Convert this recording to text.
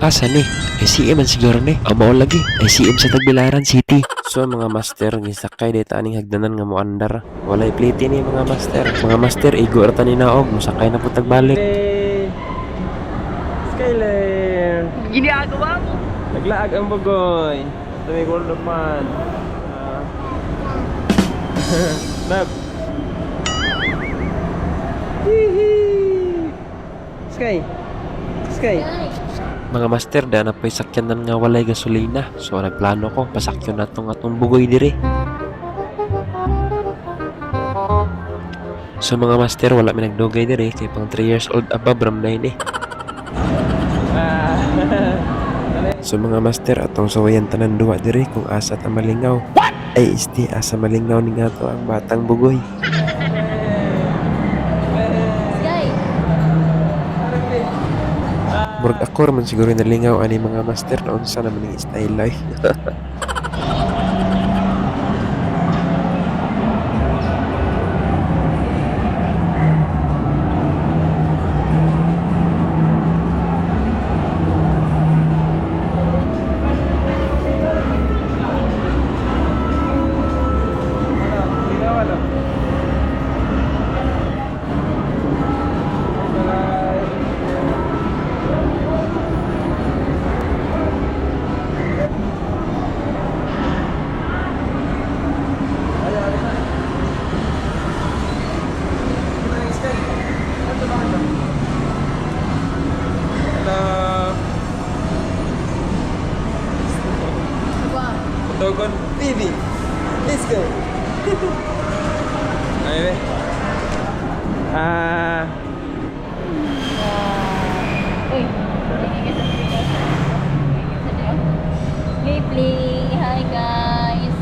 Asa ni? ICM man siguro ni. Amo lagi. ICM sa Tagbilaran City. So mga master, gisakay dito aning hagdanan nga moandar. Walay pliti ni mga master. Mga master, igo rata ni naog. Musakay na po tagbalik. Skyler! Ginagawa mo? Naglaag ang bagoy. Tumigol naman. Nag. Sky. Sky. Mga master, daan na pa'y sakyanan nga walay gasolina. So, nagplano ko, pasakyan na itong atong bugoy diri. So, mga master, wala mi nagdugay diri. Kay pang 3 years old above, ram na yun eh. So, mga master, atong sawayan tanan duwa diri kung asa ta malingaw. Ay, isti, asa malingaw ni nga to ang batang bugoy. Sky! Murag ako raman siguro nalingaw ani mga master na unsa naman yung style life. Wow. Togon TV. Let's go. Ayo. Uy, Play, play. Hi, guys.